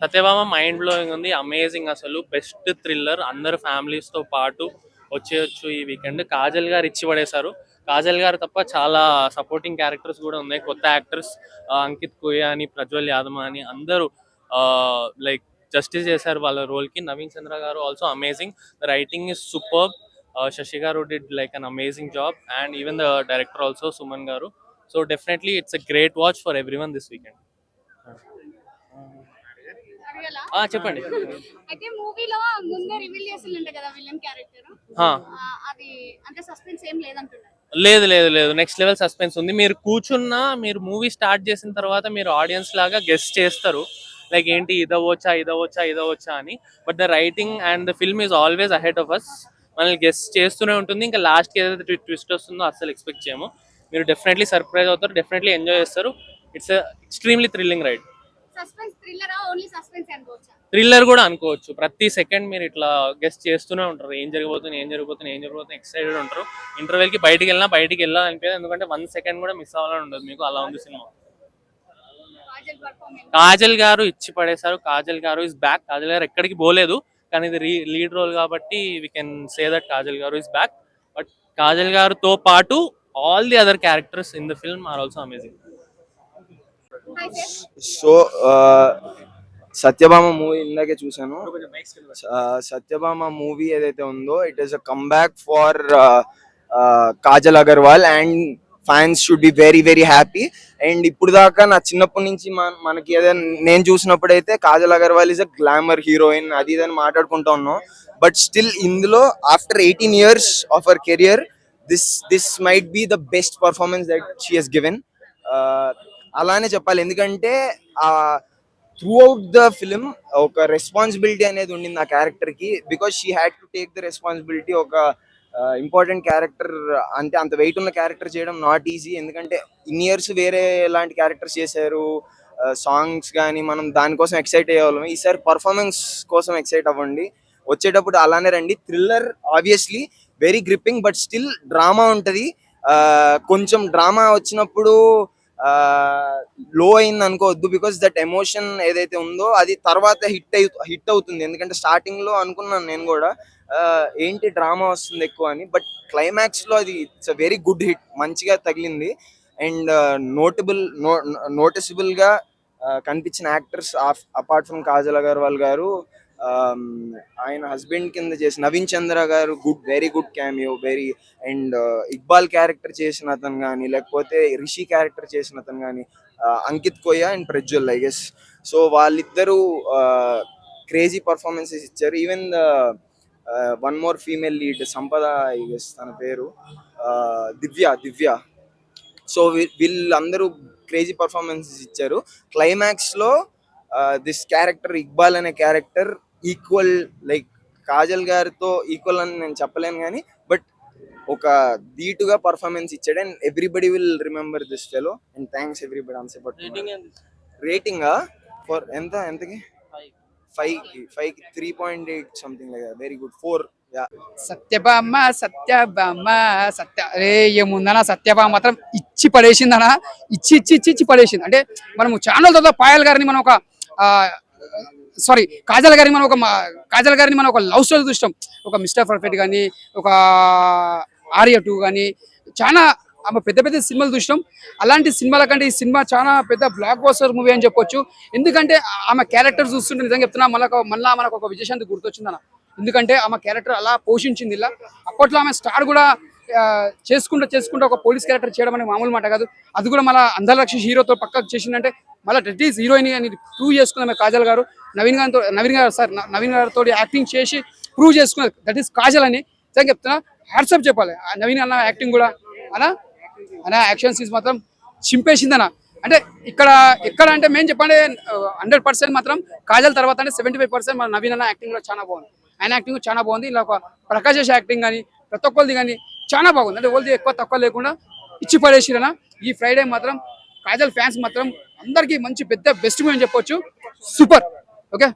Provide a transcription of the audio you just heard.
Satyabhama mind blowing ఉంది, amazing, అసలు best thriller. అందరు ఫ్యామిలీస్తో పాటు వచ్చేయచ్చు ఈ వీకెండ్. కాజల్ గారు ఇచ్చి పడేశారు. కాజల్ గారు తప్ప చాలా సపోర్టింగ్ క్యారెక్టర్స్ కూడా ఉన్నాయి, కొత్త యాక్టర్స్, అంకిత్ కుయా అని, ప్రజ్వల్ యాదవ్ అని, అందరూ లైక్ జస్టిస్ చేశారు వాళ్ళ రోల్కి. నవీన్ చంద్ర గారు also amazing. The writing is super. Shashi garu did like an amazing job, and even the director also, Suman garu. So definitely it's a great watch for everyone this weekend. చెప్పండి. అయితే మూవీలో ముందే reveal చేసిందంట కదా villain character, అది అంటే suspense ఏం లేదంటున్నారు. లేదు లేదు లేదు, నెక్స్ట్ లెవెల్ సస్పెన్స్ ఉంది. మీరు కూర్చున్నా, మీరు మూవీ స్టార్ట్ చేసిన తర్వాత మీరు ఆడియన్స్ లాగా గెస్ చేస్తారు, లైక్ ఏంటి ఇదవచ్చా అని. But the writing and the film is always ahead of us. మనల్ని గెస్ట్ చేస్తూనే ఉంటుంది. ఇంకా లాస్ట్కి ఏదైతే ట్విస్ట్ వస్తుందో అసలు ఎక్స్పెక్ట్ చేయము. మీరు డెఫినెట్లీ సర్ప్రైజ్ అవుతారు, డెఫినెట్లీ ఎంజాయ్ చేస్తారు. It's extremely thrilling ride. Thriller కూడా అనుకోవచ్చు. ప్రతి సెకండ్ మీరు ఇట్లా గెస్ట్ చేస్తూనే ఉంటారు, ఏం జరిగిపోతుంది ఎక్సైటెడ్ ఉంటారు. ఇంటర్వెల్కి బయటికి వెళ్ళాలనిపించదు, ఎందుకంటే 1 సెకండ్ కూడా మిస్ అవ్వాలని ఉండదు మీకు, అలా ఉంది సినిమా. కాజల్ గారు ఇచ్చి పడేశారు. కాజల్ గారు ఇస్ బ్యాక్. కాజల్ గారు ఎక్కడికి పోలేదు, కానీ ఇది లీడ్ రోల్ కాబట్టి we can say that Kajal గారు ఇస్ బ్యాక్. బట్ కాజల్ గారుతో పాటు all the other characters in the film or also amazing. So Satyabhama movie ఇందాకే చూసాను. సత్యభామ మూవీ ఏదైతే ఉందో it is a comeback for Kajal Agarwal, and fans should be very very happy. And ఇప్పుడు దాకా నా చిన్నప్పటి నుంచి మనకి ఏదైనా నేను చూసినప్పుడు అయితే Kajal Agarwal is a glamour heroine, అది ఇదని మాట్లాడుకుంటా ఉన్నాం. బట్ స్టిల్ ఇందులో after 18 years of her career this might be the best performance that she has given. అలానే చెప్పాలి, ఎందుకంటే త్రూ అవుట్ ద ఫిలిం ఒక రెస్పాన్సిబిలిటీ అనేది ఉండింది ఆ క్యారెక్టర్కి, because she had to take the responsibility. ఒక ఇంపార్టెంట్ క్యారెక్టర్ అంటే అంత వెయిట్ ఉన్న క్యారెక్టర్ చేయడం నాట్ ఈజీ, ఎందుకంటే ఇన్ని ఇయర్స్ వేరే లాంటి క్యారెక్టర్స్ చేశారు. సాంగ్స్ కానీ మనం దానికోసం ఎక్సైట్ అయ్యేవాళ్ళం, ఈసారి పర్ఫార్మెన్స్ కోసం ఎక్సైట్ అవ్వండి. వచ్చేటప్పుడు అలానే రండి. Thriller obviously very gripping, but still drama ఉంటుంది. కొంచెం డ్రామా వచ్చినప్పుడు లో అయింది అనుకోవద్దు, బికాస్ దట్ ఎమోషన్ ఏదైతే ఉందో అది తర్వాత హిట్ అవుతుంది. ఎందుకంటే స్టార్టింగ్ లో అనుకున్నాను నేను కూడా ఏంటి డ్రామా వస్తుంది ఎక్కువ అని, బట్ క్లైమాక్స్ లో అది it's a very good hit, మంచిగా తగిలింది. అండ్ నోటిసబుల్ గా కనిపించిన actors apart from Kajal Agarwal గారు, ఆయన హస్బెండ్ కింద చేసిన నవీన్ చంద్ర గారు very good cameo, very. And Iqbal character చేసిన అతను కానీ, లేకపోతే రిషి క్యారెక్టర్ చేసిన అతను కానీ, Ankit Koya and Prajwal I guess. So వాళ్ళిద్దరూ క్రేజీ పర్ఫార్మెన్సెస్ ఇచ్చారు. Even one more female lead సంపద ఐ గెస్ తన పేరు, దివ్య. సో వీళ్ళందరూ క్రేజీ పర్ఫార్మెన్సెస్ ఇచ్చారు. క్లైమాక్స్ లో దిస్ క్యారెక్టర్ ఇక్బాల్ అనే క్యారెక్టర్ ఈక్వల్, లైక్ కాజల్ గారితో ఈక్వల్ అని నేను చెప్పలేను కానీ, బట్ ఒక ధీటుగా పర్ఫార్మెన్స్ ఇచ్చాడు. And everybody will remember this fellow. And thanks everybody. Rating for ఎంతకి 5కి 3.8 something like very good 4. Satyabhama అరే ఏముందనా, సత్యభామ మాత్రం ఇచ్చి పడేసిందనా, ఇచ్చి పడేసింది. అంటే మనము ఛానల్ తర్వాత పాయల్ గారిని మనం ఒక కాజల్ గారిని మనం ఒక లవ్ స్టోరీ చూస్తాం. ఒక మిస్టర్ పర్ఫెక్ట్ కానీ, ఒక ఆర్య 2 కానీ, చాలా ఆమె పెద్ద సినిమాలు చూసినాం. అలాంటి సినిమాల కంటే ఈ సినిమా చాలా పెద్ద బ్లాక్ బస్టర్ మూవీ అని చెప్పొచ్చు. ఎందుకంటే ఆమె క్యారెక్టర్ చూస్తుంటే నిజంగా చెప్తున్నా, మళ్ళీ మనకు ఒక విజయశాంతి గుర్తొచ్చిందన్న. ఎందుకంటే ఆమె క్యారెక్టర్ అలా పోషించింది. ఇలా అప్పట్లో ఆమె స్టార్ కూడా చేసుకుంటూ ఒక పోలీస్ క్యారెక్టర్ చేయడం అనేది మామూలు మాట కాదు. అది కూడా మళ్ళీ అందరలక్ష్మి హీరోతో పక్కకు చేసిందంటే మళ్ళీ దట్ ఈస్ హీరోయిన్ అని ప్రూవ్ చేసుకుంది ఆమె కాజల్ గారు. నవీన్ గారితో యాక్టింగ్ చేసి ప్రూవ్ చేసుకున్నది దట్ ఈస్ కాజల్ అని నిజంగా చెప్తున్నా. హ్యాట్సాప్ చెప్పాలి నవీన్ అన్న యాక్టింగ్ కూడా. అలా యాక్షన్ సీన్స్ మాత్రం చింపేసిందన్న. అంటే ఎక్కడ అంటే మేము చెప్పండి 100% మాత్రం కాజల్ తర్వాత అంటే 75% మన నవీన్ అన్న యాక్టింగ్ లో చాలా బాగుంది. ఆయన యాక్టింగ్ చాలా బాగుంది. ఇలా ఒక ప్రకాష్ యాక్టింగ్ కానీ ప్రతి ఒక్కరిది కానీ చాలా బాగుంది. అంటే వాళ్ళది ఎక్కువ తక్కువ లేకుండా ఇచ్చి పడేసిరన్న. ఈ ఫ్రైడే మాత్రం కాజల్ ఫ్యాన్స్ మాత్రం అందరికీ మంచి పెద్ద బెస్ట్ మూవీ అని చెప్పొచ్చు. సూపర్. ఓకే.